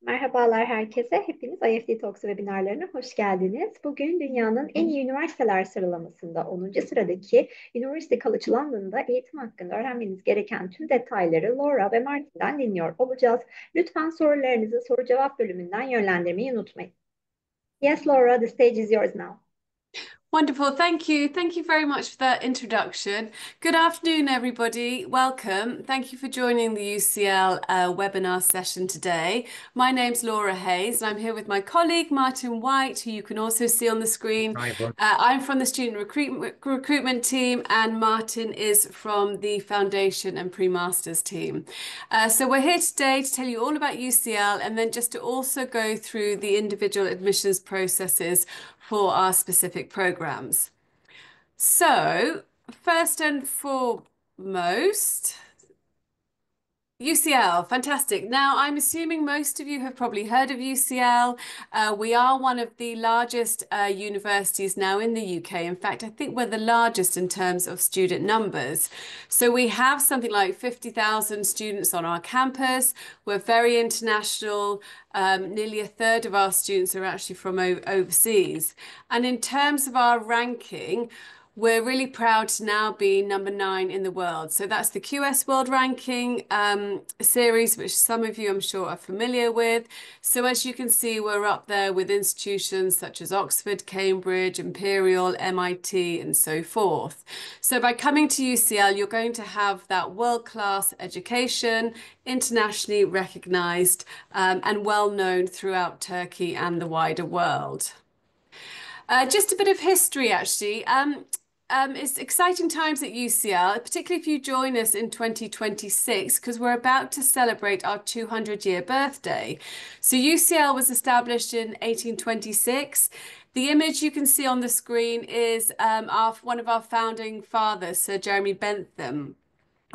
Merhabalar herkese. Hepiniz IEFTalks Webinarları'na hoş geldiniz. Bugün dünyanın en iyi üniversiteler sıralamasında 10.Sıradaki University College London'da eğitim hakkında öğrenmeniz gereken tüm detayları Laura ve Martin'den dinliyor olacağız. Lütfen sorularınızı soru cevap bölümünden yönlendirmeyi unutmayın. Yes, Laura, the stage is yours now. Wonderful. Thank you. Thank you very much for that introduction. Good afternoon, everybody. Welcome. Thank you for joining the UCL webinar session today. My name's Laura Hayes, and I'm here with my colleague, Martin White, who you can also see on the screen. Hi, everyone. I'm from the student recruitment team, and Martin is from the foundation and pre-masters team. So we're here today to tell you all about UCL and then just to also go through the individual admissions processes for our specific programs. So, first and foremost, UCL, fantastic. Now, I'm assuming most of you have probably heard of UCL. We are one of the largest universities now in the UK. In fact, I think we're the largest in terms of student numbers. So we have something like 50,000 students on our campus. We're very international. Nearly a third of our students are actually from overseas. And in terms of our ranking, we're really proud to now be number 9 in the world. So that's the QS World Ranking series, which some of you I'm sure are familiar with. So as you can see, we're up there with institutions such as Oxford, Cambridge, Imperial, MIT, and so forth. So by coming to UCL, you're going to have that world-class education, internationally recognized and well known throughout Turkey and the wider world. Just a bit of history, actually. It's exciting times at UCL, particularly if you join us in 2026, because we're about to celebrate our 200-year birthday. So UCL was established in 1826. The image you can see on the screen is one of our founding fathers, Sir Jeremy Bentham,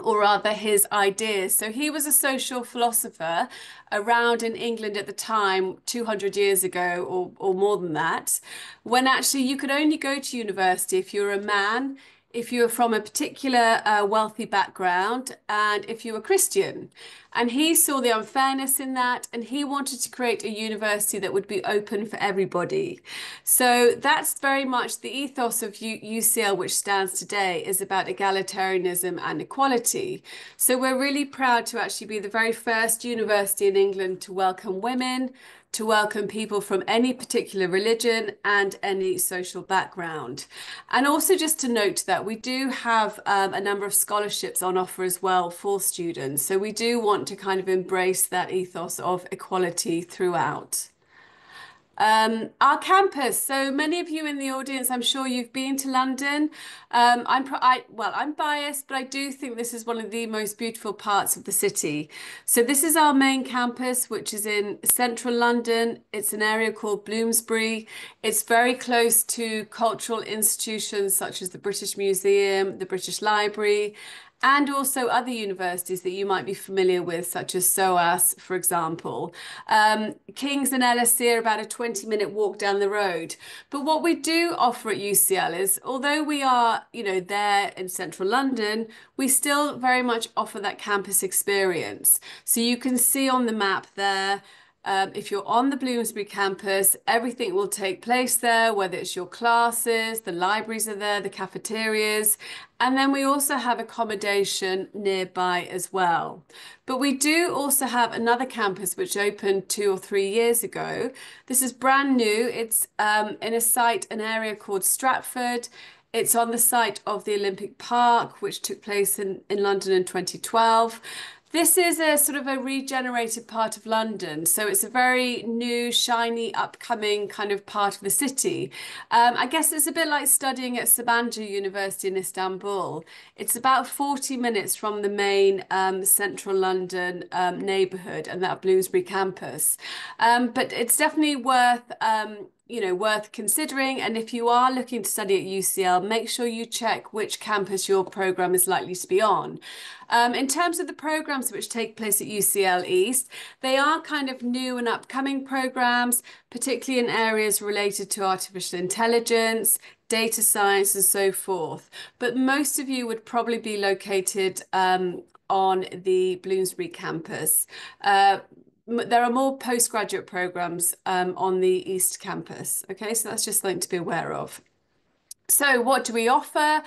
or rather his ideas. So he was a social philosopher around in England at the time, 200 years ago or more than that, when actually you could only go to university if you were a man, if you were from a particular wealthy background, and if you were Christian. And he saw the unfairness in that, and he wanted to create a university that would be open for everybody. So that's very much the ethos of UCL, which stands today, is about egalitarianism and equality. So we're really proud to actually be the very first university in England to welcome women, to welcome people from any particular religion and any social background. And also just to note that we do have a number of scholarships on offer as well for students. So we do want to kind of embrace that ethos of equality throughout. Our campus. So many of you in the audience, I'm sure you've been to London. I'm biased, but I do think this is one of the most beautiful parts of the city. So this is our main campus, which is in central London. It's an area called Bloomsbury. It's very close to cultural institutions such as the British Museum, the British Library, and also other universities that you might be familiar with, such as SOAS, for example. King's and LSE are about a 20-minute walk down the road. But what we do offer at UCL is, although we are, there in central London, we still very much offer that campus experience. So you can see on the map there, if you're on the Bloomsbury campus, everything will take place there, whether it's your classes, the libraries are there, the cafeterias, and then we also have accommodation nearby as well. But we do also have another campus which opened 2 or 3 years ago. This is brand new. It's in an area called Stratford. It's on the site of the Olympic Park, which took place in London in 2012. This is a sort of a regenerated part of London. So it's a very new, shiny, upcoming kind of part of the city. I guess it's a bit like studying at Sabancı University in Istanbul. It's about 40 minutes from the main central London neighbourhood and that Bloomsbury campus. But it's definitely worth considering. And if you are looking to study at UCL, make sure you check which campus your program is likely to be on. In terms of the programs which take place at UCL East, they are kind of new and upcoming programs, particularly in areas related to artificial intelligence, data science, and so forth. But most of you would probably be located on the Bloomsbury campus. there are more postgraduate programs on the East Campus. Okay, so that's just something to be aware of. So what do we offer?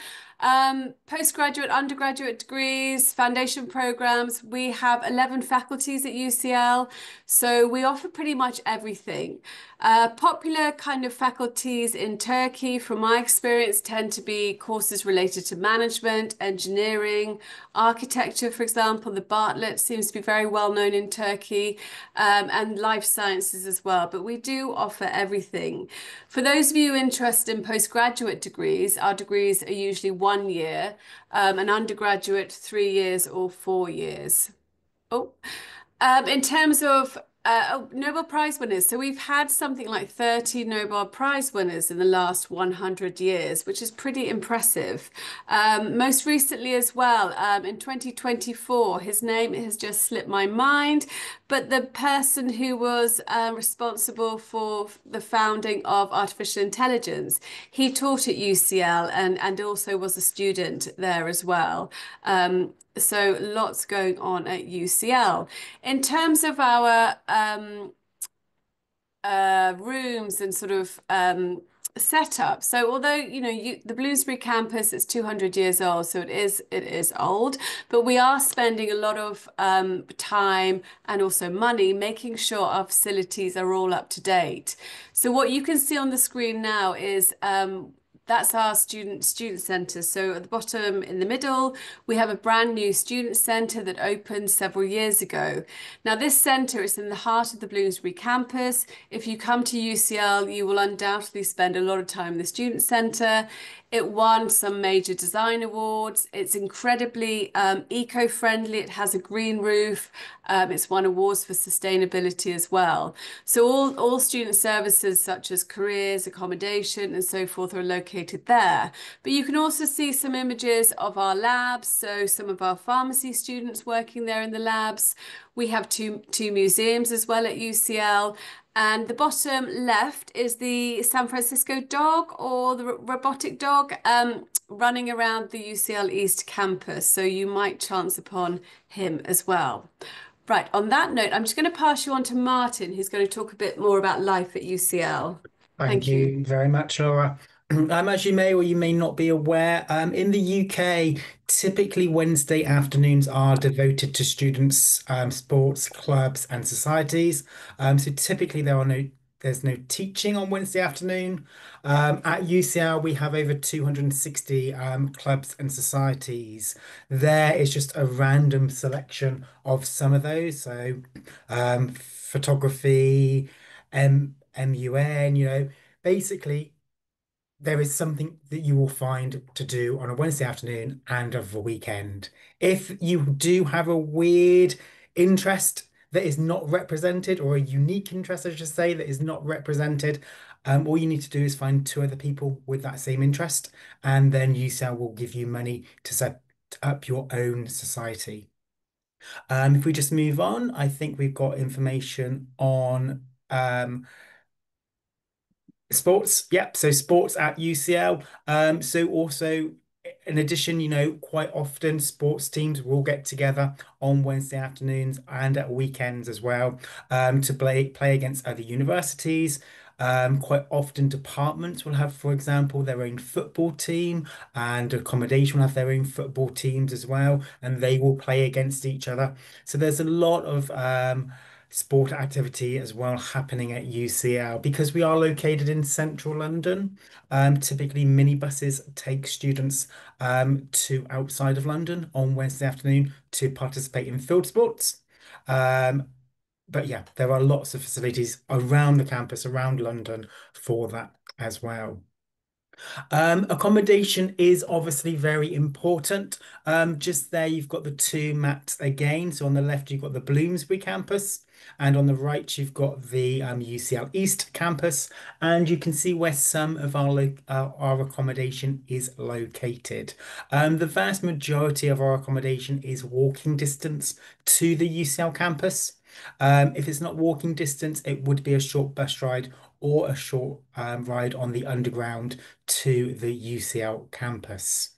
Postgraduate, undergraduate degrees, foundation programs. We have 11 faculties at UCL, so we offer pretty much everything. Popular kind of faculties in Turkey, from my experience, tend to be courses related to management, engineering, architecture, for example. The Bartlett seems to be very well known in Turkey, and life sciences as well. But we do offer everything. For those of you interested in postgraduate degrees, our degrees are usually 1 year, an undergraduate 3 years or 4 years. Oh, in terms of Nobel Prize winners, so we've had something like 30 Nobel Prize winners in the last 100 years, which is pretty impressive. Most recently as well, in 2024, his name has just slipped my mind, but the person who was responsible for the founding of artificial intelligence, he taught at UCL and also was a student there as well. So lots going on at UCL. In terms of our rooms and sort of setup. So although, the Bloomsbury campus is 200 years old, so it is old, but we are spending a lot of time and also money making sure our facilities are all up to date. So what you can see on the screen now is that's our student centre. So at the bottom in the middle, we have a brand new student centre that opened several years ago. Now this centre is in the heart of the Bloomsbury campus. If you come to UCL, you will undoubtedly spend a lot of time in the student centre. It won some major design awards. It's incredibly eco-friendly. It has a green roof. It's won awards for sustainability as well. So all student services such as careers, accommodation and so forth are located there. But you can also see some images of our labs. So some of our pharmacy students working there in the labs. We have two museums as well at UCL. And the bottom left is the San Francisco dog, or the robotic dog, running around the UCL East campus. So you might chance upon him as well. Right, on that note, I'm just going to pass you on to Martin, who's going to talk a bit more about life at UCL. Thank you very much, Laura. As you may or you may not be aware, in the UK, typically Wednesday afternoons are devoted to students' sports, clubs, and societies. So typically there's no teaching on Wednesday afternoon. At UCL, we have over 260 clubs and societies. There is just a random selection of some of those. So photography, MUN, basically there is something that you will find to do on a Wednesday afternoon and of a weekend. If you do have a weird interest that is not represented, or a unique interest, I should say, that is not represented, all you need to do is find two other people with that same interest, and then UCL will give you money to set up your own society. If we just move on, I think we've got information on sports. Yep. So sports at UCL. So also, in addition, quite often sports teams will get together on Wednesday afternoons and at weekends as well, to play against other universities. Quite often departments will have, for example, their own football team, and accommodation will have their own football teams as well, and they will play against each other. So there's a lot of sport activity as well happening at UCL because we are located in central London. Typically minibuses take students to outside of London on Wednesday afternoon to participate in field sports. But yeah, there are lots of facilities around the campus, around London for that as well. Accommodation is obviously very important. Just there, you've got the two maps again. So on the left, you've got the Bloomsbury campus, and on the right, you've got the UCL East campus, and you can see where some of our accommodation is located. The vast majority of our accommodation is walking distance to the UCL campus. If it's not walking distance, it would be a short bus ride or a short ride on the underground to the UCL campus.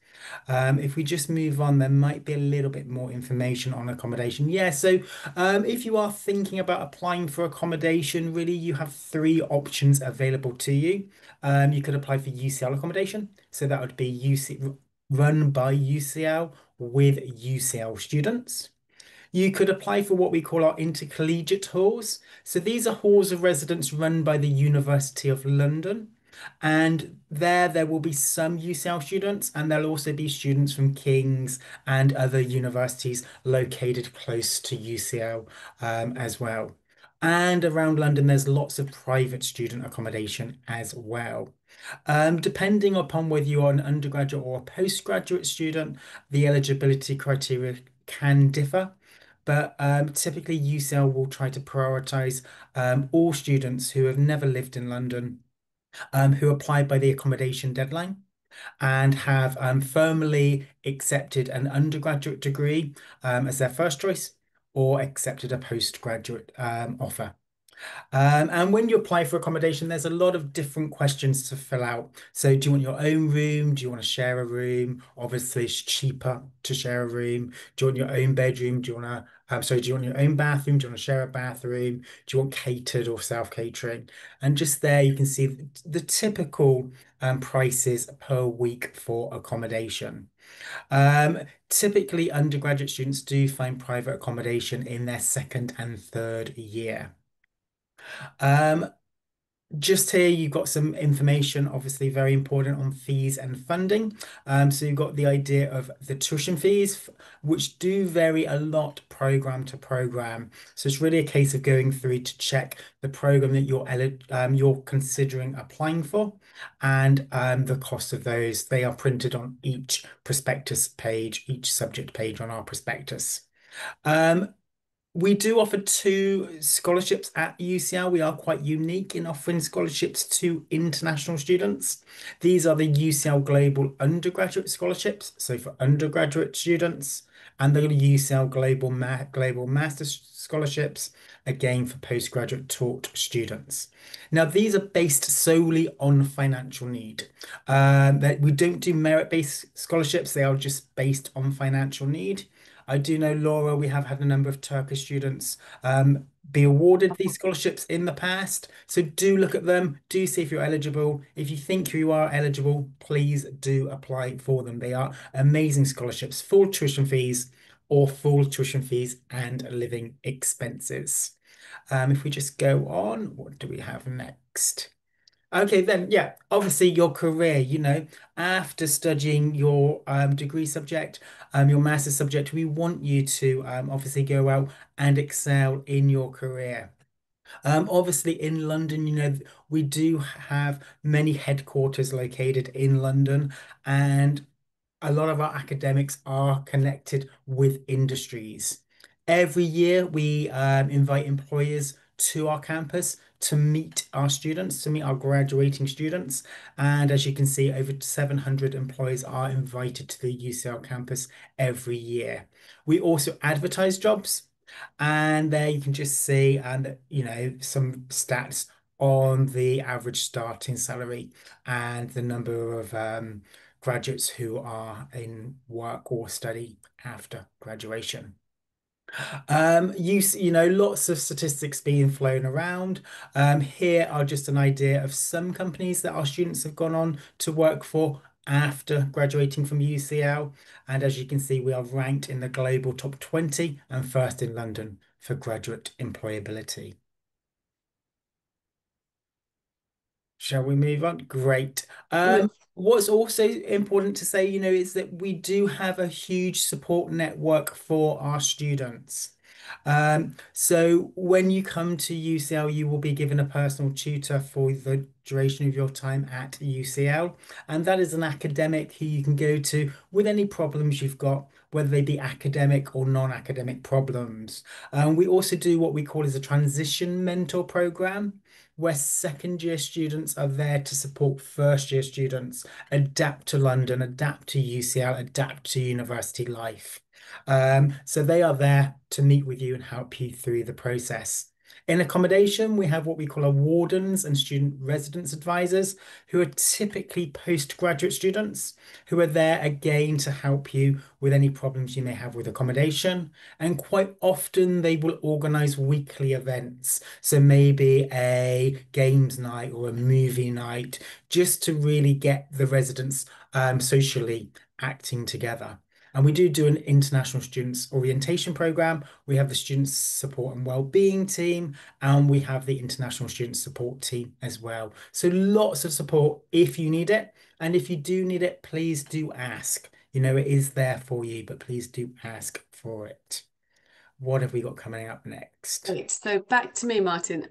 If we just move on, there might be a little bit more information on accommodation. Yeah, so if you are thinking about applying for accommodation, really you have three options available to you. You could apply for UCL accommodation, so that would be run by UCL with UCL students. You could apply for what we call our intercollegiate halls. So these are halls of residence run by the University of London. And there will be some UCL students, and there'll also be students from King's and other universities located close to UCL as well. And around London, there's lots of private student accommodation as well. Depending upon whether you are an undergraduate or a postgraduate student, the eligibility criteria can differ. But typically, UCL will try to prioritise all students who have never lived in London, who applied by the accommodation deadline and have firmly accepted an undergraduate degree as their first choice or accepted a postgraduate offer. And when you apply for accommodation, there's a lot of different questions to fill out. So do you want your own room? Do you want to share a room? Obviously, it's cheaper to share a room. Do you want your own bedroom? Do you want to, sorry, do you want your own bathroom? Do you want to share a bathroom? Do you want catered or self-catering? And just there, you can see the typical prices per week for accommodation. Typically, undergraduate students do find private accommodation in their second and third year. Um, just here, you've got some information, obviously very important on fees and funding. So you've got the idea of the tuition fees, which do vary a lot program to program. So it's really a case of going through to check the program that you're considering applying for and the cost of those. They are printed on each prospectus page, each subject page on our prospectus. Um, we do offer two scholarships at UCL. We are quite unique in offering scholarships to international students. These are the UCL Global Undergraduate Scholarships, so for undergraduate students, and the UCL Global Master Scholarships, again for postgraduate taught students. Now, these are based solely on financial need. That we don't do merit-based scholarships, they are just based on financial need. I do know, Laura, we have had a number of Turkish students be awarded these scholarships in the past. So do look at them, do see if you're eligible. If you think you are eligible, please do apply for them. They are amazing scholarships, full tuition fees or full tuition fees and living expenses. If we just go on, what do we have next? Okay, then, yeah, obviously your career, after studying your degree subject, your master's subject, we want you to obviously go out and excel in your career. Obviously in London, we do have many headquarters located in London, and a lot of our academics are connected with industries. Every year, we invite employers to our campus to meet our students, to meet our graduating students. And as you can see, over 700 employers are invited to the UCL campus every year. We also advertise jobs, and there you can just see, and some stats on the average starting salary and the number of graduates who are in work or study after graduation. Lots of statistics being flown around. Here are just an idea of some companies that our students have gone on to work for after graduating from UCL. And as you can see, we are ranked in the global top 20 and first in London for graduate employability. Shall we move on? Great. Yes. What's also important to say, is that we do have a huge support network for our students. So when you come to UCL, you will be given a personal tutor for the duration of your time at UCL. And that is an academic who you can go to with any problems you've got, whether they be academic or non-academic problems. We also do what we call as a transition mentor program, where second year students are there to support first year students adapt to London, adapt to UCL, adapt to university life. So they are there to meet with you and help you through the process. In accommodation, we have what we call our wardens and student residence advisors, who are typically postgraduate students who are there again to help you with any problems you may have with accommodation. And quite often they will organise weekly events. So maybe a games night or a movie night, just to really get the residents socially acting together. And we do an international students orientation program. We have the students support and wellbeing team, and we have the international student support team as well. So lots of support if you need it. And if you do need it, please do ask. You know, it is there for you, but please do ask for it. What have we got coming up next? Great. So back to me, Martin.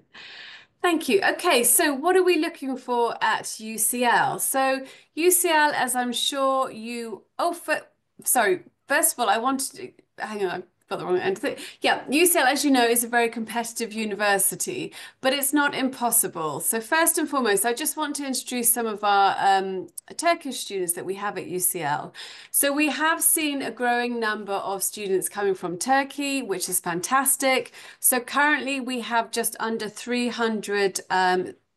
Thank you. Okay, so what are we looking for at UCL? So UCL, as I'm sure you, sorry, first of all, I wanted to, hang on, I've got the wrong end of it. Yeah, UCL, as you know, is a very competitive university, but it's not impossible. So first and foremost, I just want to introduce some of our Turkish students that we have at UCL. So we have seen a growing number of students coming from Turkey, which is fantastic. So currently we have just under 300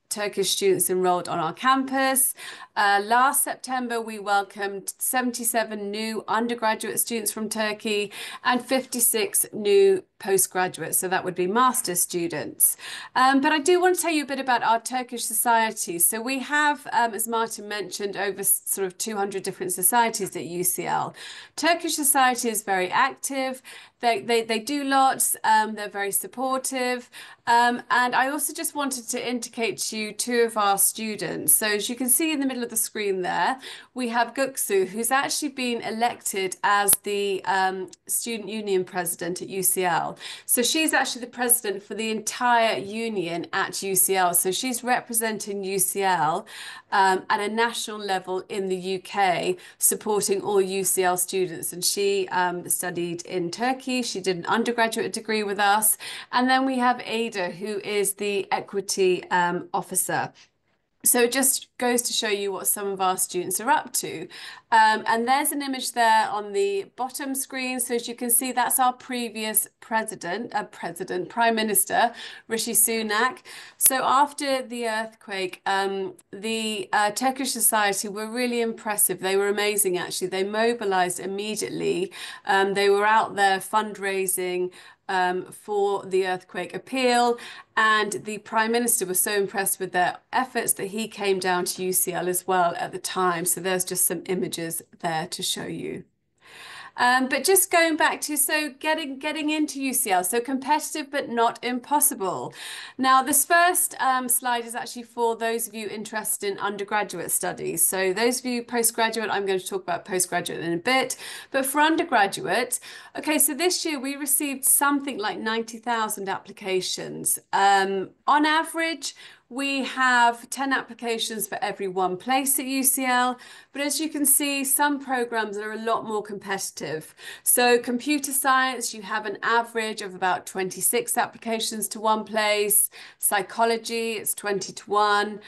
Turkish students enrolled on our campus. Last September, we welcomed 77 new undergraduate students from Turkey and 56 new postgraduates, so that would be master's students. But I do want to tell you a bit about our Turkish society. So we have, as Martin mentioned, over sort of 200 different societies at UCL. Turkish society is very active. They do lots. They're very supportive. And I also just wanted to indicate to you two of our students. So as you can see in the middle of the screen there, we have Guksu, who's actually been elected as the student union president at UCL. So she's actually the president for the entire union at UCL. So she's representing UCL at a national level in the UK, supporting all UCL students. And she studied in Turkey. She did an undergraduate degree with us. And then we have Ada, who is the equity officer. So it just goes to show you what some of our students are up to. And there's an image there on the bottom screen. So as you can see, that's our previous Prime Minister, Rishi Sunak. So after the earthquake, the Turkish society were really impressive. They were amazing, actually. They mobilized immediately. They were out there fundraising for the earthquake appeal, and the Prime Minister was so impressed with their efforts that he came down to UCL as well at the time. So there's just some images there to show you. But just going back to, so getting into UCL, so competitive but not impossible. Now, this first slide is actually for those of you interested in undergraduate studies. So those of you postgraduate, I'm going to talk about postgraduate in a bit. But for undergraduate, okay, so this year we received something like 90,000 applications. On average, we have 10 applications for every one place at UCL, but as you can see, some programs are a lot more competitive. So computer science, you have an average of about 26 applications to one place. Psychology, it's 20 to 1.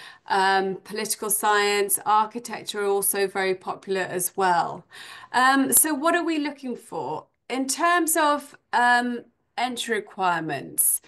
Political science, architecture are also very popular as well. So what are we looking for? In terms of entry requirements,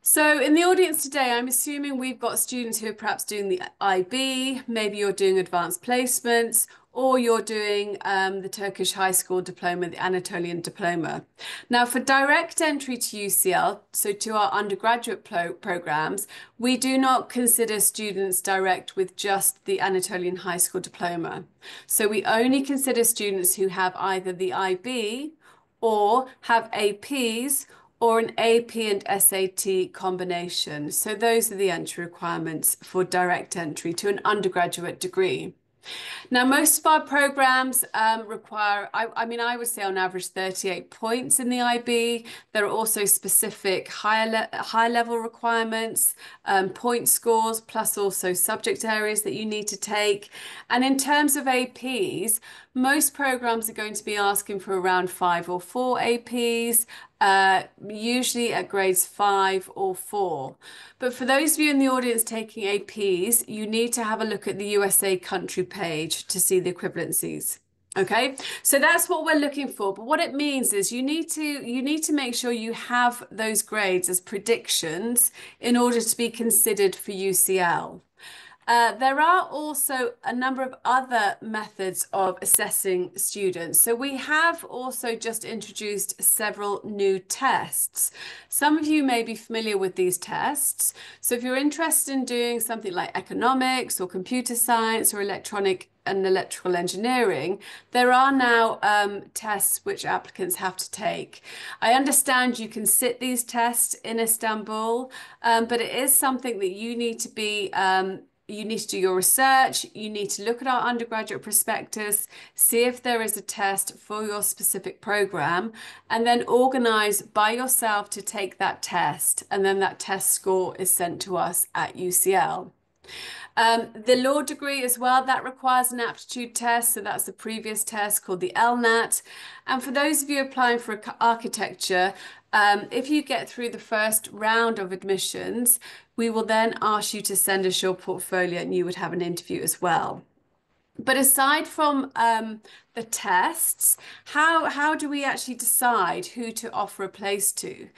so in the audience today, I'm assuming we've got students who are perhaps doing the IB, maybe you're doing advanced placements, or you're doing the Turkish high school diploma, the Anatolian diploma. Now, for direct entry to UCL, so to our undergraduate programs, we do not consider students direct with just the Anatolian high school diploma. So we only consider students who have either the IB or have APs, or an AP and SAT combination. So those are the entry requirements for direct entry to an undergraduate degree. Now, most of our programs require, I would say on average 38 points in the IB. There are also specific high level requirements, point scores, plus also subject areas that you need to take. And in terms of APs, most programs are going to be asking for around 5 or 4 APs, usually at grades 5 or 4. But for those of you in the audience taking APs, you need to have a look at the USA country page to see the equivalencies. Okay, so that's what we're looking for. But what it means is you need to make sure you have those grades as predictions in order to be considered for UCL. There are also a number of other methods of assessing students. So we have also just introduced several new tests. Some of you may be familiar with these tests. So if you're interested in doing something like economics or computer science or electronic and electrical engineering, there are now tests which applicants have to take. I understand you can sit these tests in Istanbul, but it is something that you need to be you need to do your research, you need to look at our undergraduate prospectus, see if there is a test for your specific program, and then organize by yourself to take that test. And then that test score is sent to us at UCL. The law degree as well, that requires an aptitude test. So that's the previous test called the LNAT. And for those of you applying for architecture, if you get through the first round of admissions, we will then ask you to send us your portfolio and you would have an interview as well. But aside from the tests, how do we actually decide who to offer a place to?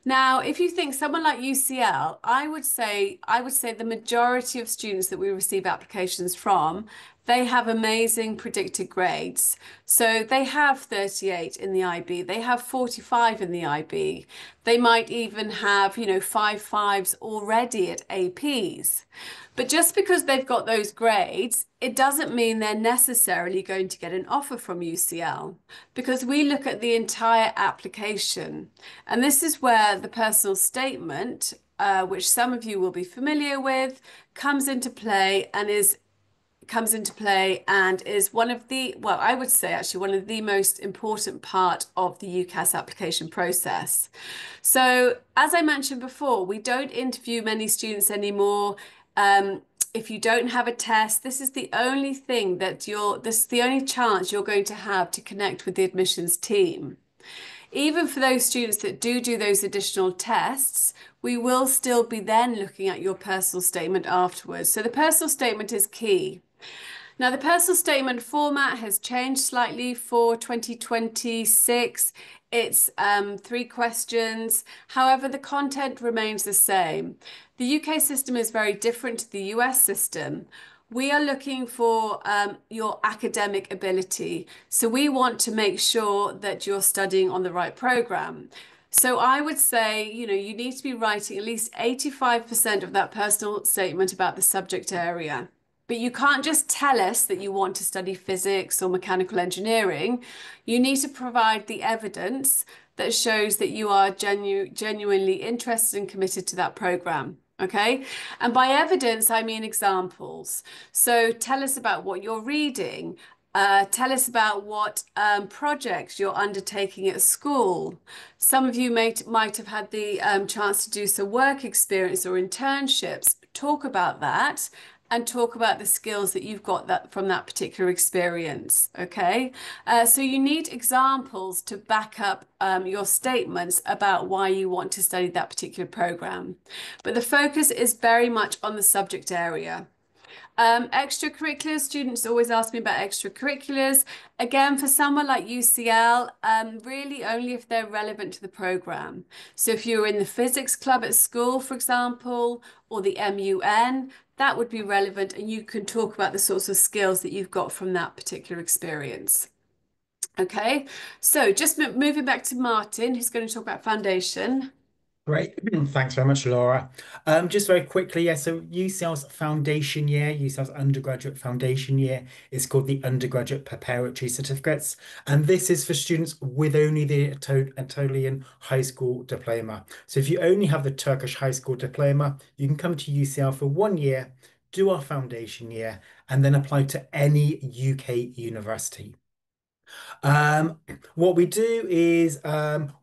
Now, if you think someone like UCL, I would say the majority of students that we receive applications from, they have amazing predicted grades. So they have 38 in the IB, they have 45 in the IB. They might even have, 5.5s already at APs. But just because they've got those grades, it doesn't mean they're necessarily going to get an offer from UCL, because we look at the entire application. And this is where the personal statement, which some of you will be familiar with, comes into play and is one of the, well, I would say actually one of the most important part of the UCAS application process. So as I mentioned before, we don't interview many students anymore. If you don't have a test, this is the only thing that this is the only chance you're going to have to connect with the admissions team. Even for those students that do those additional tests, we will still be then looking at your personal statement afterwards. So the personal statement is key. Now, the personal statement format has changed slightly for 2026. It's 3 questions. However, the content remains the same. The UK system is very different to the US system. We are looking for your academic ability. So we want to make sure that you're studying on the right program. So I would say, you need to be writing at least 85% of that personal statement about the subject area. But you can't just tell us that you want to study physics or mechanical engineering. You need to provide the evidence that shows that you are genuinely interested and committed to that program. Okay. And by evidence, I mean examples. So tell us about what you're reading. Tell us about what projects you're undertaking at school. Some of you might have had the chance to do some work experience or internships. Talk about that and talk about the skills that you've got from that particular experience, okay? So you need examples to back up your statements about why you want to study that particular program. But the focus is very much on the subject area. Extracurriculars, students always ask me about extracurriculars. Again, for someone like UCL, really only if they're relevant to the program. So if you're in the physics club at school, for example, or the MUN, that would be relevant, and you can talk about the sorts of skills that you've got from that particular experience. Okay, so just moving back to Martin, who's going to talk about foundation. Great. Thanks very much, Laura. Just very quickly, yeah, so UCL's foundation year, UCL's undergraduate foundation year is called the Undergraduate Preparatory Certificates. And this is for students with only the Anatolian high school diploma. So if you only have the Turkish high school diploma, you can come to UCL for 1 year, do our foundation year, and then apply to any UK university. What we do is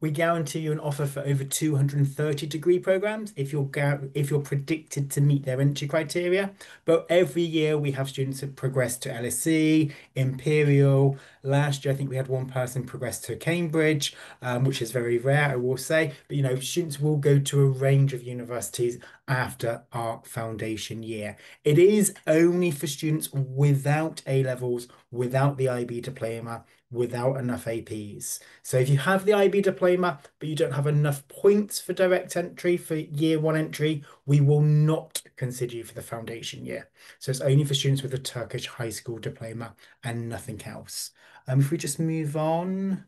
we guarantee you an offer for over 230 degree programs if you're predicted to meet their entry criteria. But every year we have students that progress to LSE, Imperial, Last year, I think we had one person progress to Cambridge, which is very rare, I will say. But, students will go to a range of universities after our foundation year. It is only for students without A levels, without the IB diploma, without enough APs. So if you have the IB diploma, but you don't have enough points for direct entry for year one entry, we will not consider you for the foundation year. So it's only for students with a Turkish high school diploma and nothing else. If we just move on.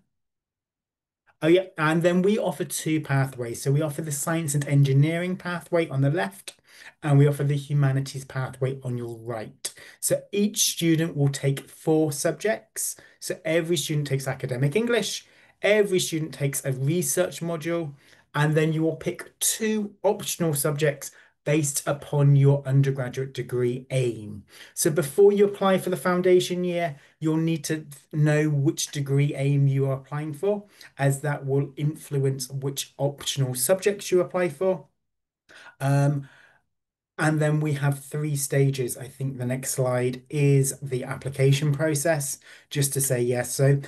Oh, yeah. And then we offer two pathways. So we offer the science and engineering pathway on the left, and we offer the humanities pathway on your right. So each student will take 4 subjects. So every student takes academic English, every student takes a research module, and then you will pick 2 optional subjects based upon your undergraduate degree aim. So before you apply for the foundation year, you'll need to know which degree aim you are applying for, as that will influence which optional subjects you apply for. And then we have 3 stages. I think the next slide is the application process, just to say yes. So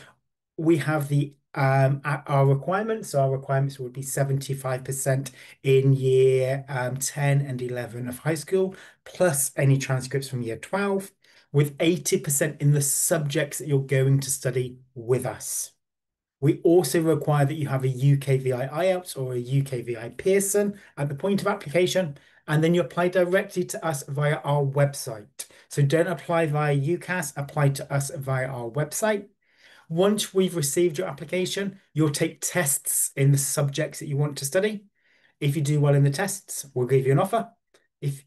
we have our requirements. So our requirements would be 75% in year 10 and 11 of high school, plus any transcripts from year 12, with 80% in the subjects that you're going to study with us. We also require that you have a UKVI IELTS or a UKVI Pearson at the point of application, and then you apply directly to us via our website. So don't apply via UCAS, apply to us via our website. Once we've received your application, you'll take tests in the subjects that you want to study. If you do well in the tests, we'll give you an offer. If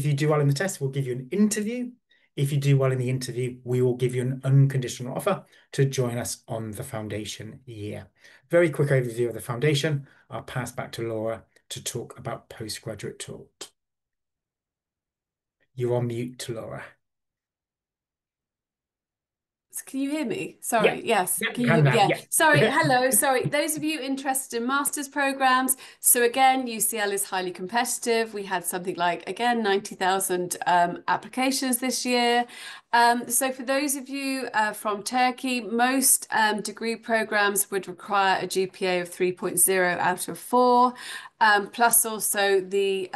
you do well in the test, we'll give you an interview. If you do well in the interview, we will give you an unconditional offer to join us on the foundation year. Very quick overview of the foundation. I'll pass back to Laura to talk about postgraduate talk. You're on mute, Laura. Can you hear me? Sorry. Yeah. Yes. Yeah, Can can you? now. Yeah. Yes. Sorry. Hello. Sorry. Those of you interested in master's programs. So again, UCL is highly competitive. We had something like, again, 90,000 applications this year. So for those of you from Turkey, most degree programs would require a GPA of 3.0 out of 4, plus also the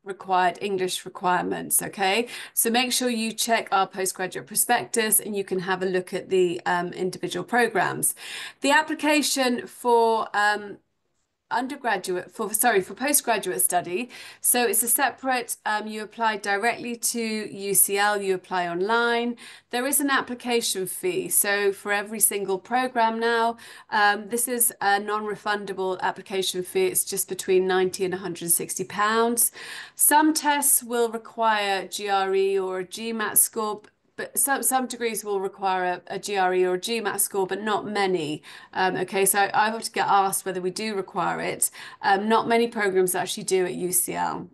required English requirements. Okay, so make sure you check our postgraduate prospectus and you can have a look at the individual programs. The application for for postgraduate study. So it's a separate, you apply directly to UCL, you apply online. There is an application fee. So for every single program now, this is a non-refundable application fee. It's just between 90 and 160 pounds. Some tests will require GRE or a GMAT score, but some degrees will require a GRE or a GMAT score, but not many. Okay, so I have to get asked whether we do require it. Not many programs actually do at UCL.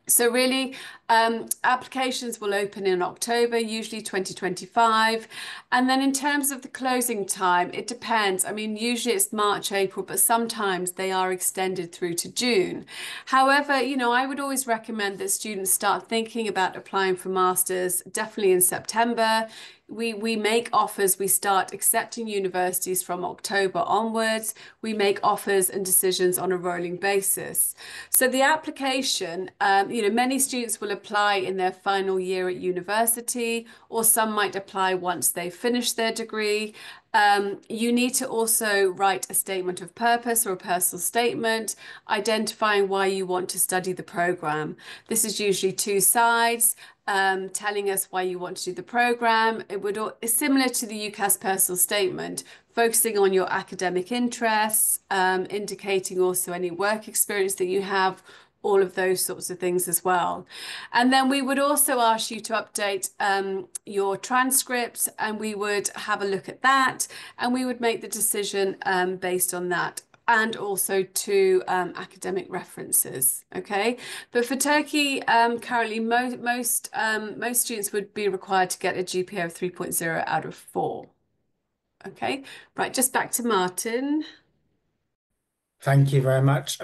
So really, applications will open in October, usually 2025. And then in terms of the closing time, it depends. I mean, usually it's March, April, but sometimes they are extended through to June. However, I would always recommend that students start thinking about applying for masters definitely in September. We make offers, we start accepting universities from October onwards. We make offers and decisions on a rolling basis. So the application, many students will apply in their final year at university, or some might apply once they've finished their degree. You need to also write a statement of purpose or a personal statement identifying why you want to study the program. This is usually 2 sides. Telling us why you want to do the program. It's similar to the UCAS personal statement, focusing on your academic interests, indicating also any work experience that you have, all of those sorts of things as well. And then we would also ask you to update your transcript, and we would have a look at that, and we would make the decision based on that, and also to academic references. Okay, but for Turkey, currently most students would be required to get a GPA of 3.0 out of 4. Okay, right, just back to Martin. Thank you very much.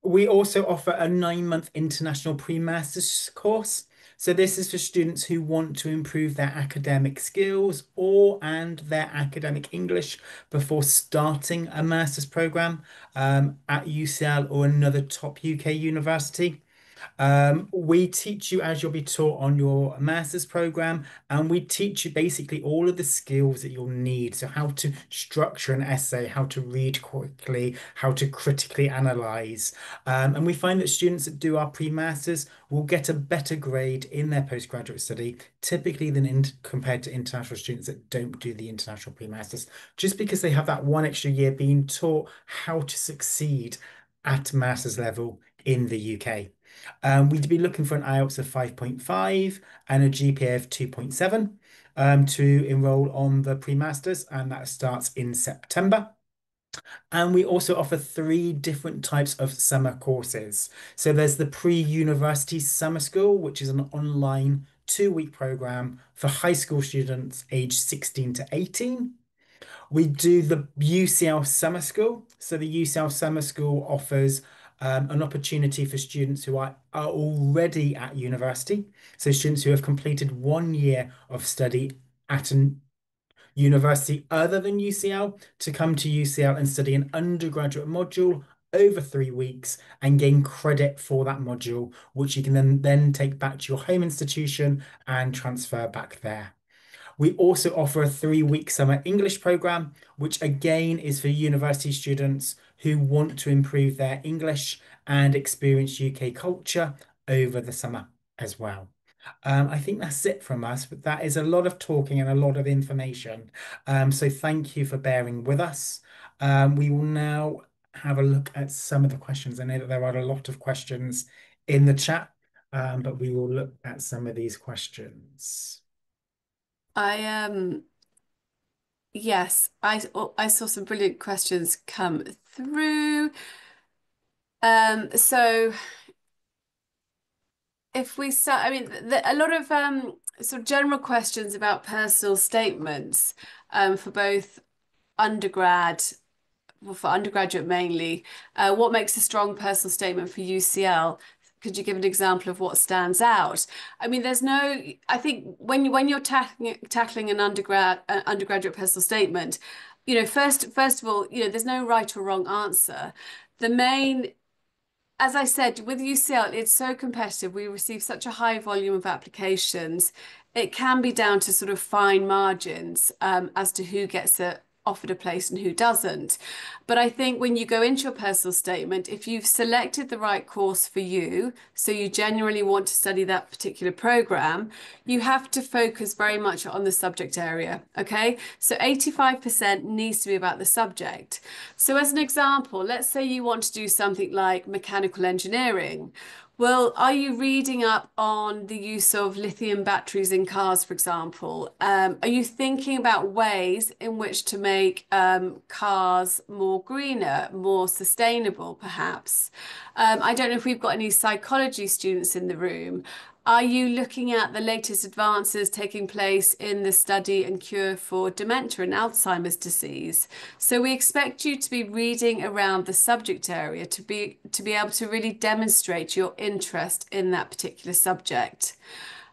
We also offer a 9-month international pre-master's course. So this is for students who want to improve their academic skills and their academic English before starting a master's program at UCL or another top UK university. We teach you as you'll be taught on your master's program, and we teach you basically all of the skills that you'll need. So how to structure an essay, how to read quickly, how to critically analyze. And we find that students that do our pre-masters will get a better grade in their postgraduate study, typically compared to international students that don't do the international pre-masters, just because they have that one extra year being taught how to succeed at master's level in the UK. We'd be looking for an IELTS of 5.5 and a GPA of 2.7 to enroll on the pre-masters, and that starts in September. And we also offer 3 different types of summer courses. So there's the pre-university summer school, which is an online 2-week program for high school students aged 16 to 18. We do the UCL Summer School. So the UCL Summer School offers an opportunity for students who are already at university. So students who have completed 1 year of study at an university other than UCL to come to UCL and study an undergraduate module over 3 weeks and gain credit for that module, which you can then take back to your home institution and transfer back there. We also offer a 3-week summer English program, which again is for university students who want to improve their English and experience UK culture over the summer as well. I think that's it from us, but that is a lot of talking and a lot of information. So thank you for bearing with us. We will now have a look at some of the questions. I know that there are a lot of questions in the chat, but we will look at some of these questions. Yes, I saw some brilliant questions come through. So if we start, I mean, a lot of sort of general questions about personal statements for both undergrad, well, for undergraduate mainly. What makes a strong personal statement for UCL? Could you give an example of what stands out? I mean, I think when you're tackling an undergraduate personal statement, first of all, there's no right or wrong answer. The main As I said, with UCL, it's so competitive. We receive such a high volume of applications. It can be down to sort of fine margins as to who gets offered a place and who doesn't. But I think when you go into your personal statement, if you've selected the right course for you, so you genuinely want to study that particular program, you have to focus very much on the subject area, okay? So 85% needs to be about the subject. So as an example, let's say you want to do something like mechanical engineering. Well, are you reading up on the use of lithium batteries in cars, for example? Are you thinking about ways in which to make cars more greener, more sustainable, perhaps? I don't know if we've got any psychology students in the room. Are you looking at the latest advances taking place in the study and cure for dementia and Alzheimer's disease? So we expect you to be reading around the subject area to be able to really demonstrate your interest in that particular subject.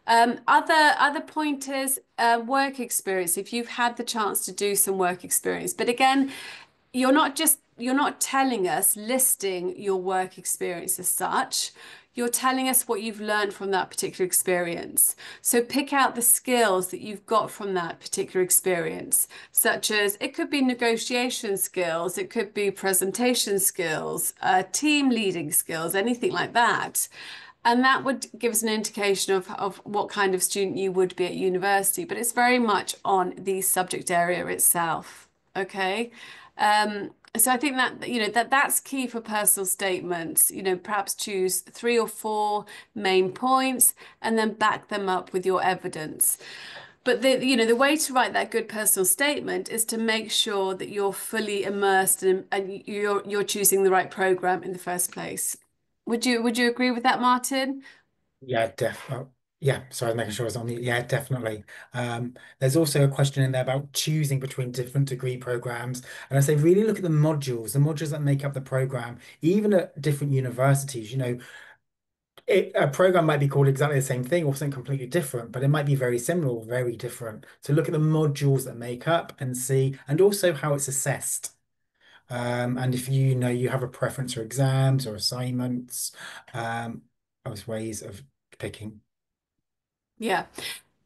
Other pointers, work experience, if you've had the chance to do some work experience. But again, you're not telling us, listing your work experience as such. You're telling us what you've learned from that particular experience. So pick out the skills that you've got from that particular experience, such as it could be negotiation skills, it could be presentation skills, team leading skills, anything like that. And that would give us an indication of what kind of student you would be at university, but it's very much on the subject area itself. Okay. So I think that that's key for personal statements. Perhaps choose 3 or 4 main points and then back them up with your evidence. But the way to write that good personal statement is to make sure that you're fully immersed and you're choosing the right program in the first place. Would you agree with that, Martin? Yeah, definitely. Yeah, sorry, I was making sure I was on mute. Yeah, definitely. There's also a question in there about choosing between different degree programs. And I say really look at the modules that make up the program, even at different universities. A program might be called exactly the same thing or something completely different, but it might be very similar or very different. So look at the modules that make up and see, and also how it's assessed. And if you know you have a preference for exams or assignments, as ways of picking. Yeah.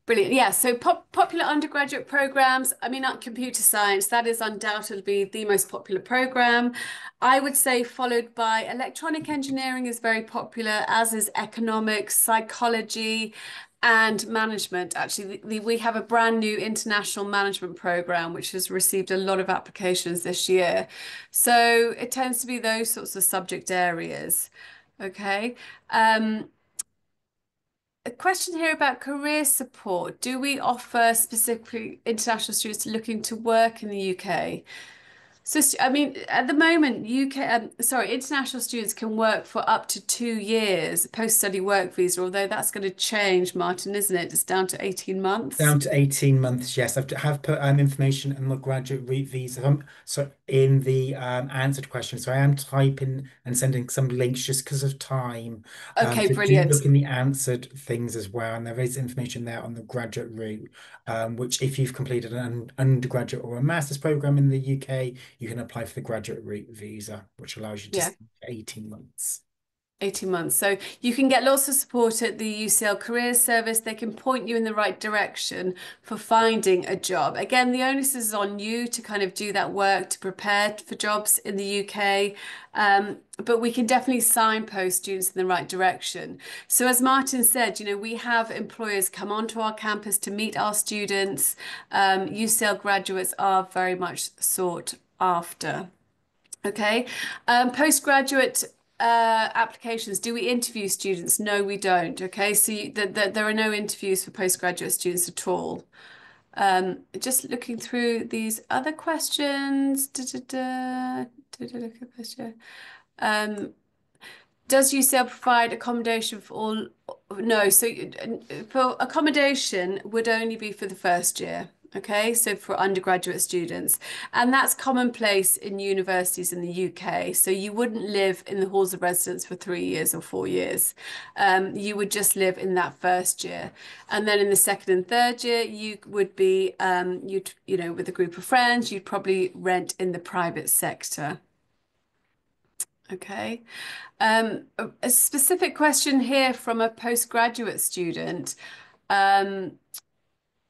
Brilliant. Yeah, so popular undergraduate programs. I mean, computer science, that is undoubtedly the most popular program. I would say followed by electronic engineering is very popular, as is economics, psychology, and management. Actually, we have a brand new international management program, which has received a lot of applications this year. So it tends to be those sorts of subject areas. Okay. A question here about career support. Do we offer specifically international students looking to work in the UK? So, I mean, at the moment, international students can work for up to 2 years post-study work visa, although that's going to change, Martin, isn't it? It's down to 18 months. Down to 18 months, yes. Have put information on the graduate route visa. So in the answered question. So I am typing and sending some links just because of time. Okay, So do brilliant. look in the answered things as well. And there is information there on the graduate route, which if you've completed an undergraduate or a master's program in the UK, you can apply for the graduate route visa, which allows you to Yeah. stay 18 months. 18 months. So you can get lots of support at the UCL Careers Service. They can point you in the right direction for finding a job. Again, the onus is on you to kind of do that work to prepare for jobs in the UK. But we can definitely signpost students in the right direction. So as Martin said, we have employers come onto our campus to meet our students. UCL graduates are very much sought after. Okay. Postgraduate applications. Do we interview students? No, we don't. Okay. So there are no interviews for postgraduate students at all. Just looking through these other questions. Does UCL provide accommodation for all? No, so for accommodation would only be for the first year. Okay, so for undergraduate students, and that's commonplace in universities in the UK. So you wouldn't live in the halls of residence for 3 years or 4 years. You would just live in that first year, and then in the second and third year, you would be with a group of friends. You'd probably rent in the private sector. Okay. A specific question here from a postgraduate student.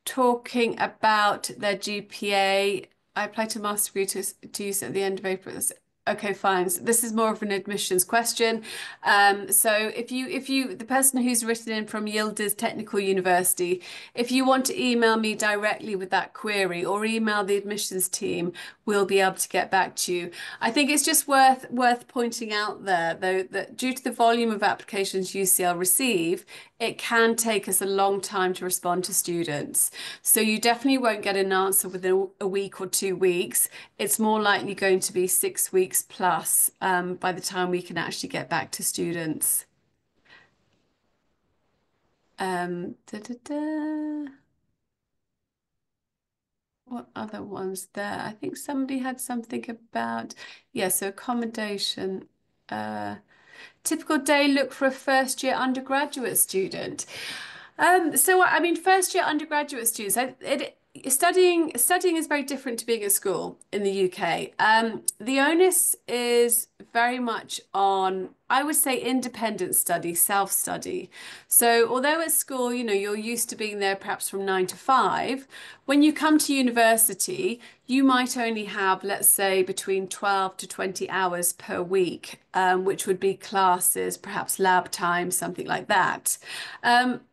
Talking about their GPA. I applied to master degree to use at the end of April. Okay, fine. So this is more of an admissions question. So if the person who's written in from Yildiz Technical University, if you want to email me directly with that query or email the admissions team, we'll be able to get back to you. I think it's just worth pointing out there, though, that due to the volume of applications UCL receive, it can take us a long time to respond to students. So you definitely won't get an answer within a week or 2 weeks. It's more likely going to be 6 weeks plus by the time we can actually get back to students. What other ones there? I think somebody had something about, yeah, so accommodation. Typical day look for a first year undergraduate student. So I mean, first year undergraduate students, studying is very different to being at school in the UK. The onus is very much on, I would say, independent study, self-study. So although at school, you're used to being there perhaps from 9 to 5, when you come to university, you might only have, let's say, between 12 to 20 hours per week, which would be classes, perhaps lab time, something like that.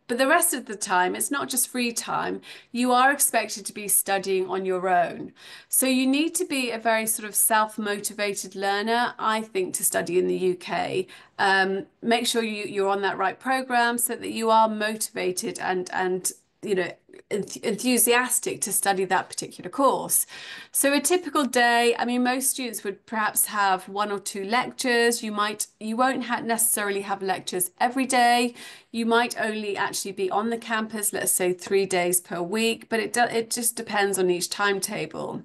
But the rest of the time, it's not just free time. You are expected to be studying on your own. So you need to be a very sort of self-motivated learner, I think, to study in the UK. Make sure you're on that right program so that you are motivated and enthusiastic to study that particular course. So a typical day, I mean, most students would perhaps have 1 or 2 lectures. You won't necessarily have lectures every day. You might only actually be on the campus, let's say 3 days per week, but it just depends on each timetable.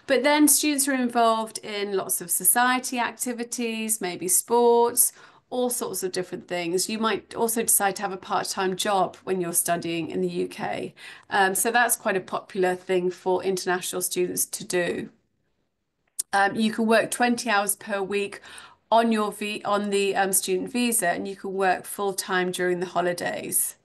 But then students are involved in lots of society activities, maybe sports, all sorts of different things. You might also decide to have a part-time job when you're studying in the UK. So that's quite a popular thing for international students to do. You can work 20 hours per week on the student visa, and you can work full time during the holidays.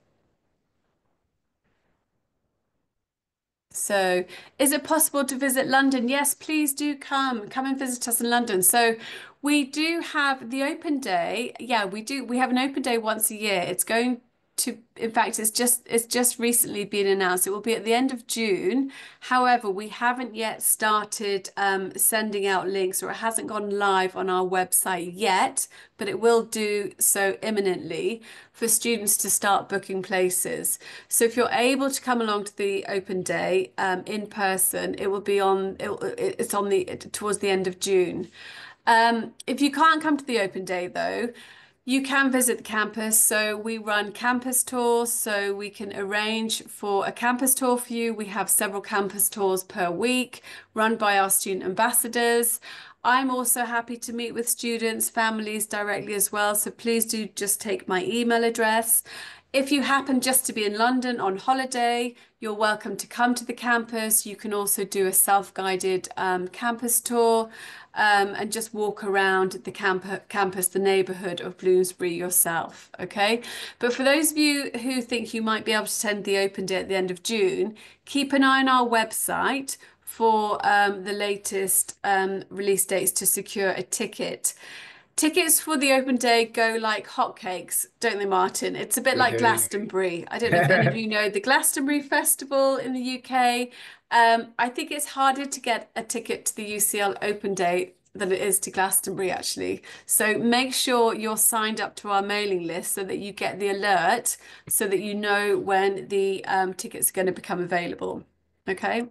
So, is it possible to visit London? Yes, please do come. Come and visit us in London. So, we do have the open day. Yeah, we do. We have an open day once a year. It's going to, in fact, it's just recently been announced. It will be at the end of June. However, we haven't yet started sending out links, or it hasn't gone live on our website yet, but it will do so imminently for students to start booking places. So if you're able to come along to the open day in person, it will be it's on the towards the end of June. If you can't come to the open day though, you can visit the campus. So we run campus tours, so we can arrange for a campus tour for you. We have several campus tours per week run by our student ambassadors. I'm also happy to meet with students, families directly as well. So please do just take my email address. If you happen just to be in London on holiday, you're welcome to come to the campus. You can also do a self-guided campus tour and just walk around the campus, the neighbourhood of Bloomsbury yourself, okay? But for those of you who think you might be able to attend the open day at the end of June, keep an eye on our website for the latest release dates to secure a ticket. Tickets for the open day go like hotcakes, don't they, Martin? It's a bit They like do. Glastonbury. I don't know if any of you know the Glastonbury Festival in the UK. I think it's harder to get a ticket to the UCL open day than it is to Glastonbury, actually. So make sure you're signed up to our mailing list so that you get the alert so that you know when the tickets are going to become available. Okay.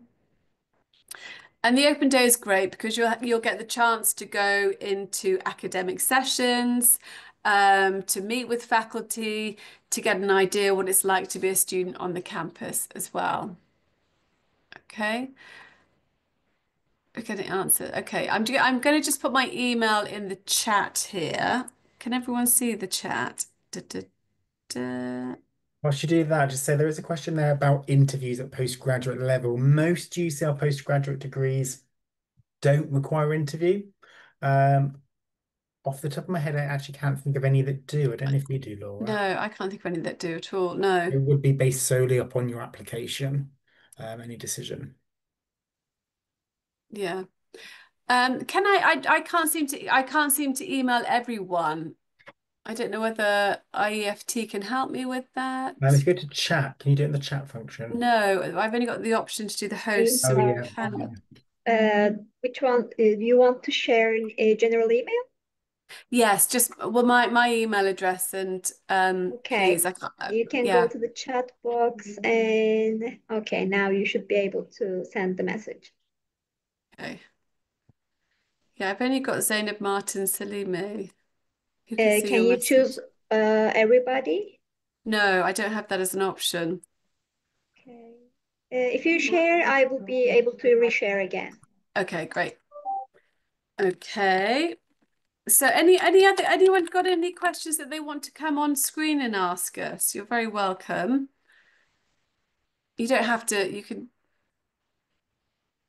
And the open day is great because you'll get the chance to go into academic sessions, to meet with faculty, to get an idea what it's like to be a student on the campus as well. Okay. Okay, the answer. Okay, I'm going to just put my email in the chat here. Can everyone see the chat? Da, da, da. Whilst you do that, just say there is a question there about interviews at postgraduate level. Most UCL postgraduate degrees don't require interview. Off the top of my head, I actually can't think of any that do. I don't know if you do, No, Laura. I can't think of any that do at all. No. It would be based solely upon your application, any decision. Yeah. Can I can't seem to email everyone. I don't know whether IEFT can help me with that. If you go to chat, can you do it in the chat function? No, I've only got the option to do the Do you host, Oh so I yeah. have, can. which one do you want to share a general email? Yes, just well, my email address and please, Okay, I can't. you can go Yeah, to the chat box and okay, now you should be able to send the message. okay. Yeah, I've only got Zainab Martin Salimi. Who can see Can your you choose message? everybody? No, I don't have that as an option. Okay. If you share, I will be able to reshare again. Okay, great. Okay. So anyone got any questions that they want to come on screen and ask us? You're very welcome. You don't have to, you can,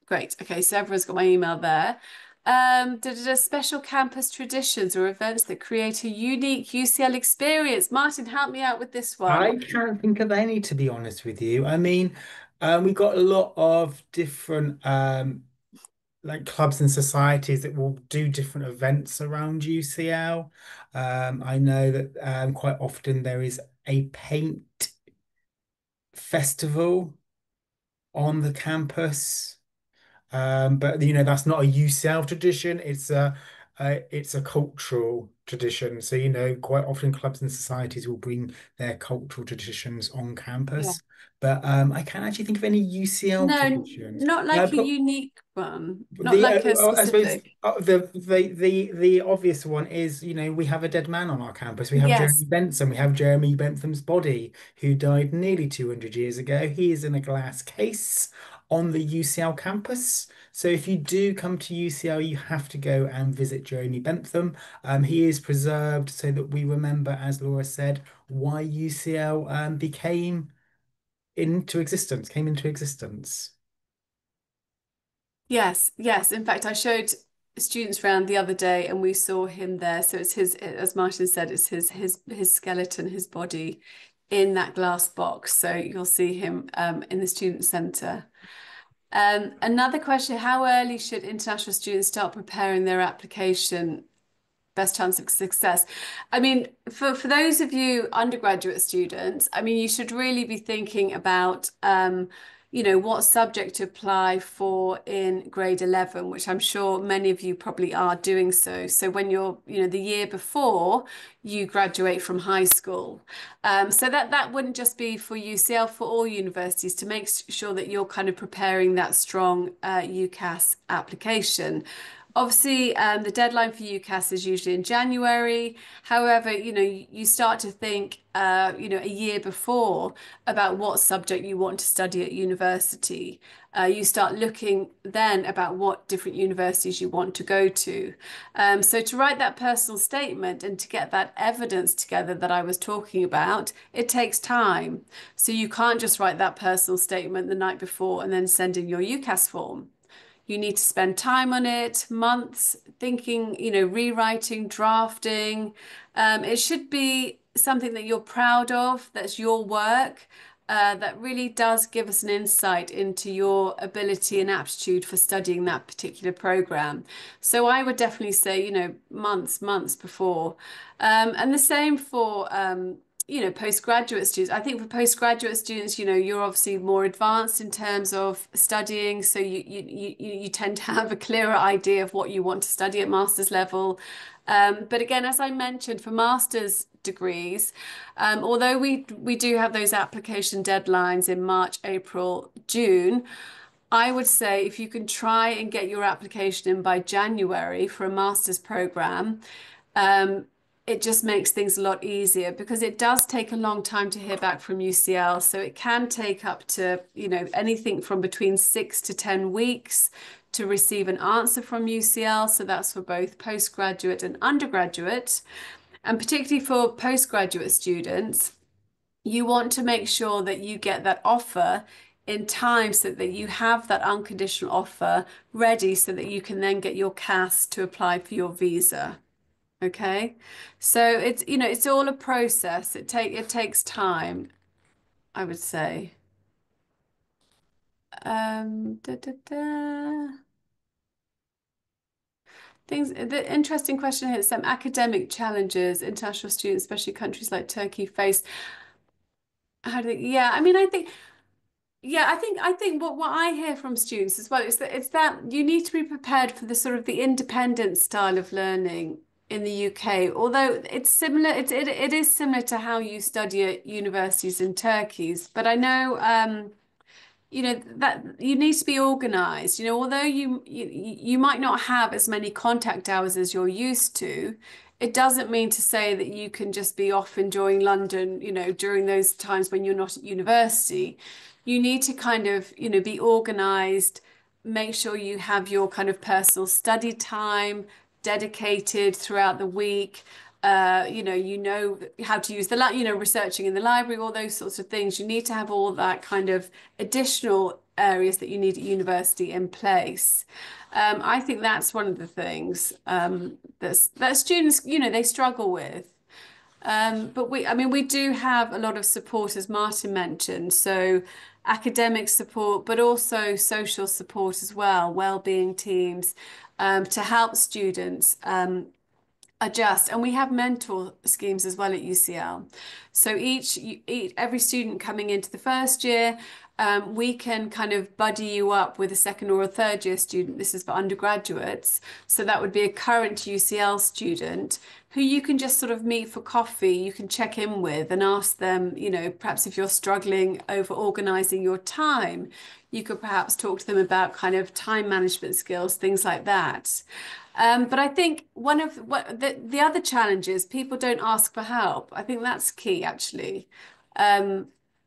great. Okay, so everyone's got my email there. Special campus traditions or events that create a unique UCL experience. Martin, help me out with this one. I can't think of any, to be honest with you. I mean, we've got a lot of different like clubs and societies that will do different events around UCL. I know that quite often there is a paint festival on the campus. But that's not a UCL tradition. It's a cultural tradition. So quite often clubs and societies will bring their cultural traditions on Yeah. campus. But I can't actually think of any UCL No, traditions. not Uh, like a but unique one, not the like a I suppose specific. the obvious one is we have a dead man on our campus. We have Yes. Jeremy Bentham. We have Jeremy Bentham's body, who died nearly 200 years ago. He is in a glass case on the UCL campus. So if you do come to UCL, you have to go and visit Jeremy Bentham. He is preserved so that we remember, as Laura said, why UCL came into existence. Yes, yes. In fact, I showed students around the other day and we saw him there. So it's his, as Martin said, it's his skeleton, his body in that glass box. So you'll see him in the student centre. Another question, how early should international students start preparing their application? Best chance of success. I mean, for those of you undergraduate students, I mean, you should really be thinking about, what subject to apply for in grade 11, which I'm sure many of you probably are doing so. So when you're, the year before you graduate from high school. So that wouldn't just be for UCL, for all universities, to make sure that you're kind of preparing that strong UCAS application. Obviously, the deadline for UCAS is usually in January. However, you start to think, a year before about what subject you want to study at university. You start looking then about what different universities you want to go to. So to write that personal statement and to get that evidence together that I was talking about, it takes time. So you can't just write that personal statement the night before and then send in your UCAS form. You need to spend time on it, months thinking, rewriting, drafting. It should be something that you're proud of, that's your work, that really does give us an insight into your ability and aptitude for studying that particular program. So I would definitely say, months before. And the same for postgraduate students. I think for postgraduate students, you're obviously more advanced in terms of studying, so you tend to have a clearer idea of what you want to study at master's level. But again, as I mentioned, for master's degrees, although we do have those application deadlines in March, April, June, I would say if you can try and get your application in by January for a master's program, it just makes things a lot easier, because it does take a long time to hear back from UCL. So it can take up to, anything from between 6 to 10 weeks to receive an answer from UCL. So that's for both postgraduate and undergraduate. And particularly for postgraduate students, you want to make sure that you get that offer in time so that you have that unconditional offer ready so that you can then get your CAS to apply for your visa. Okay, so it's all a process. It takes time, I would say. Da, da, da. The interesting question here is some academic challenges international students, especially countries like Turkey, face. How do they, yeah, I mean, I think. Yeah, I think what I hear from students as well is that it's that you need to be prepared for the sort of the independent style of learning in the UK. Although it's similar, it is similar to how you study at universities in Turkey. But I know that you need to be organized. Although you might not have as many contact hours as you're used to, it doesn't mean to say that you can just be off enjoying London, during those times when you're not at university. You need to kind of, be organized, make sure you have your kind of personal study time dedicated throughout the week. You know how to use researching in the library, all those sorts of things. You need to have all that kind of additional areas that you need at university in place. I think that's one of the things that students, they struggle with. But we do have a lot of support, as Martin mentioned. So academic support, but also social support as well, well-being teams, to help students adjust. And we have mentor schemes as well at UCL. So every student coming into the first year, we can kind of buddy you up with a second or a third year student. This is for undergraduates. So that would be a current UCL student who you can just sort of meet for coffee. You can check in with and ask them, perhaps if you're struggling over organizing your time, you could perhaps talk to them about kind of time management skills, things like that. But I think one of the other challenges, people don't ask for help. I think that's key, actually.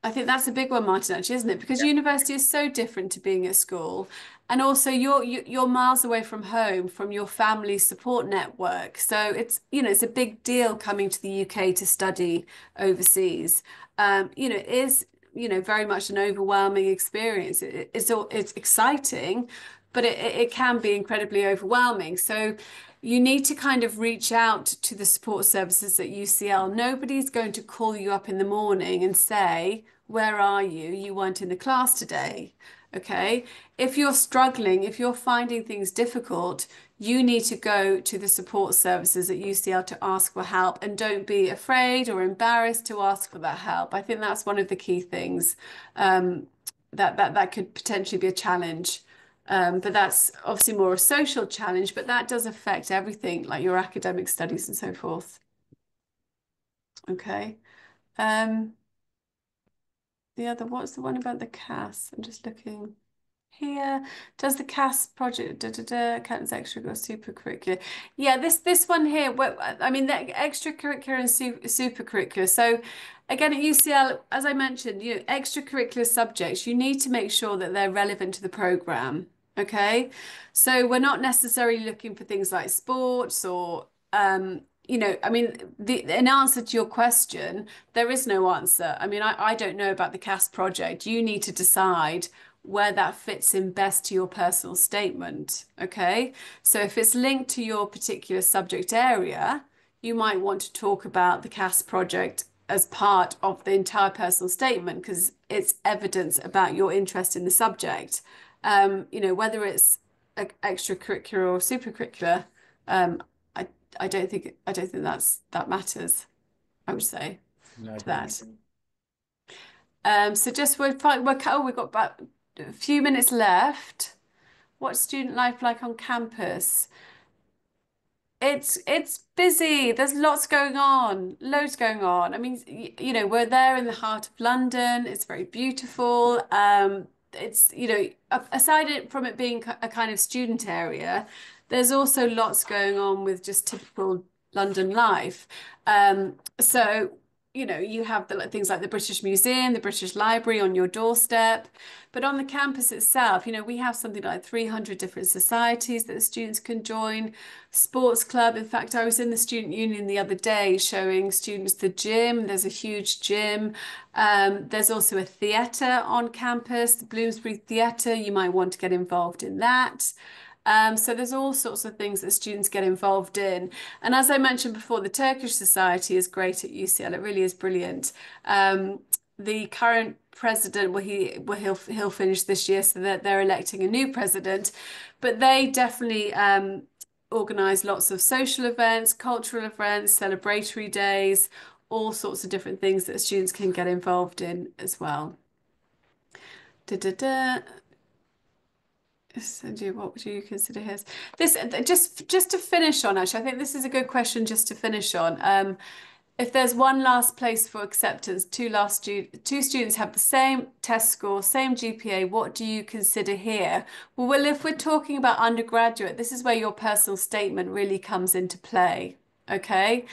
I think that's a big one, Martin, actually, isn't it? Because university is so different to being at school. And also you're miles away from home, from your family support network. So it's, it's a big deal coming to the UK to study overseas. It is, very much an overwhelming experience. It's exciting, but it can be incredibly overwhelming. So you need to kind of reach out to the support services at UCL. Nobody's going to call you up in the morning and say, "Where are you? You weren't in the class today." Okay. If you're struggling, if you're finding things difficult, you need to go to the support services at UCL to ask for help, and don't be afraid or embarrassed to ask for that help. I think that's one of the key things that could potentially be a challenge. But that's obviously more a social challenge, but that does affect everything, like your academic studies and so forth. Okay. What's the one about the CAS? I'm just looking here. Does the CAS project counts extra or supercurricular? Yeah, this one here. I mean, the extracurricular and supercurricular. So again, at UCL, as I mentioned, extracurricular subjects, you need to make sure that they're relevant to the program. Okay, so we're not necessarily looking for things like sports or I mean, in answer to your question, there is no answer. I mean, I don't know about the CAS project. You need to decide where that fits in best to your personal statement. Okay, so if it's linked to your particular subject area, you might want to talk about the CAS project as part of the entire personal statement because it's evidence about your interest in the subject. Whether it's extracurricular or supercurricular, I don't think that matters, I would say, No, to that. So just we've got about a few minutes left. What's student life like on campus? It's busy. There's lots going on, loads going on. I mean, we're there in the heart of London. It's very beautiful. It's, aside from it being a kind of student area, there's also lots going on with just typical London life. So, you have things like the British Museum, the British Library on your doorstep. But on the campus itself, we have something like 300 different societies that the students can join, sports club. In fact, I was in the student union the other day showing students the gym. There's a huge gym. There's also a theatre on campus, the Bloomsbury Theatre. You might want to get involved in that. So there's all sorts of things that students get involved in. And as I mentioned before, the Turkish Society is great at UCL. It really is brilliant. The current president, he'll finish this year, so that they're electing a new president. But they definitely organise lots of social events, cultural events, celebratory days, all sorts of different things that students can get involved in as well. What would you consider his? This just to finish on, actually, I think this is a good question just to finish on. If there's one last place for acceptance, two students have the same test score, same GPA, what do you consider here? Well, if we're talking about undergraduate, this is where your personal statement really comes into play. Okay.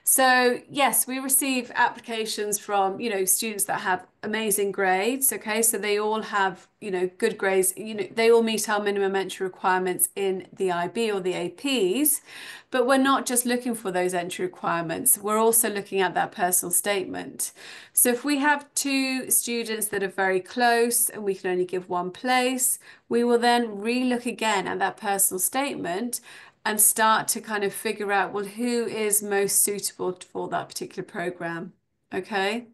So yes, we receive applications from, students that have amazing grades. Okay. So they all have, good grades, they all meet our minimum entry requirements in the IB or the APs, but we're not just looking for those entry requirements. We're also looking at that personal statement. So if we have two students that are very close and we can only give one place, we will then re-look again at that personal statement and start to kind of figure out, well, who is most suitable for that particular program. Okay.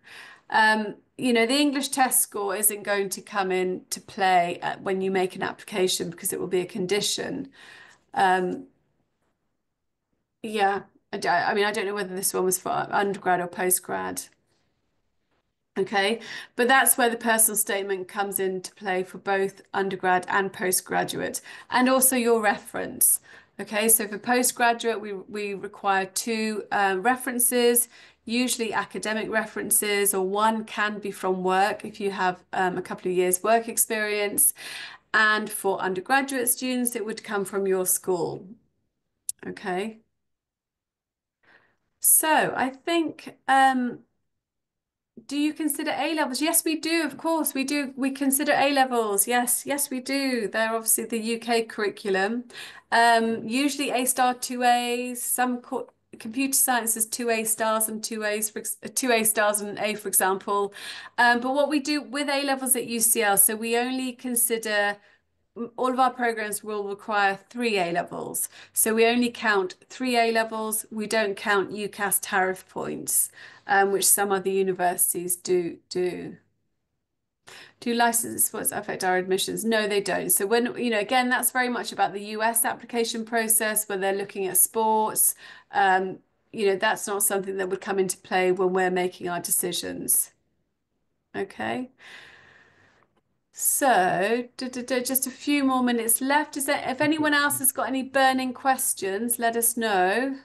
The English test score isn't going to come into play when you make an application because it will be a condition. Yeah, I mean, I don't know whether this one was for undergrad or postgrad. Okay, but that's where the personal statement comes into play for both undergrad and postgraduate, and also your reference. Okay, so for postgraduate, we require two references, usually academic references, or one can be from work if you have a couple of years work experience. And for undergraduate students, it would come from your school. Okay. So I think do you consider A levels? Yes, we do. Of course, we do. We consider A levels. Yes, yes, we do. They're obviously the UK curriculum. Usually A star, two A's. Computer science is two A stars and two A stars and an A, for example. But what we do with A levels at UCL, so we only consider all of our programs will require three A levels. So we only count three A levels. We don't count UCAS tariff points, which some other universities do. Do license sports affect our admissions? No, they don't. So when, again, that's very much about the US application process where they're looking at sports. That's not something that would come into play when we're making our decisions. Okay. So, just a few more minutes left. If anyone else has got any burning questions, let us know.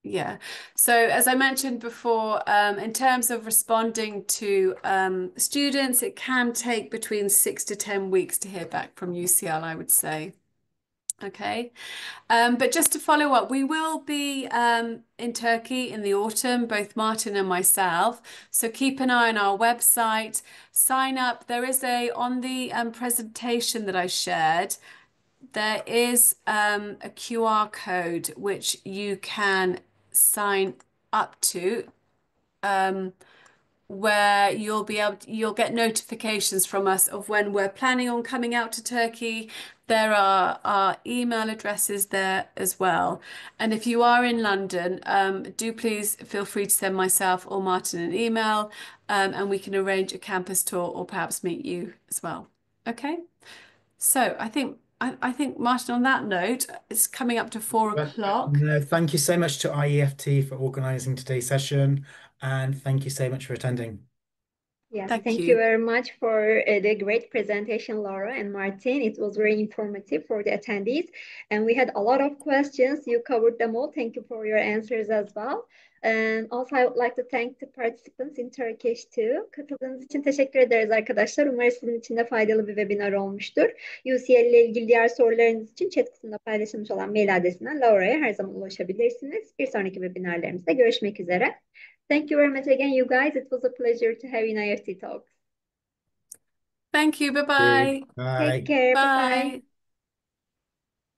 Yeah. So as I mentioned before, in terms of responding to students, it can take between 6 to 10 weeks to hear back from UCL, I would say. Okay. But just to follow up, we will be in Turkey in the autumn, both Martin and myself. So keep an eye on our website, sign up. There is on the presentation that I shared, there is a QR code which you can sign up to, where you'll get notifications from us of when we're planning on coming out to Turkey. There are our email addresses there as well. And if you are in London, do please feel free to send myself or Martin an email, and we can arrange a campus tour or perhaps meet you as well. Okay. So I think Martin, on that note, it's coming up to 4 o'clock. No, thank you so much to IEFT for organising today's session, and thank you so much for attending. Yes, Thank thank you you. very much for the great presentation, Laura and Martin. It was very informative for the attendees. And we had a lot of questions. You covered them all. Thank you for your answers as well. And also I would like to thank the participants in Turkish too. Katıldığınız için teşekkür ederiz arkadaşlar. Umarım sizin için de faydalı bir webinar olmuştur. UCL ile ilgili diğer sorularınız için chat kısmında paylaşılmış olan mail adresinden Laura'ya her zaman ulaşabilirsiniz. Bir sonraki webinarlarımızda görüşmek üzere. Thank you very much again, you guys. It was a pleasure to have you in IFT Talks. Thank you. Bye-bye. Bye. Take care. Bye bye. Bye.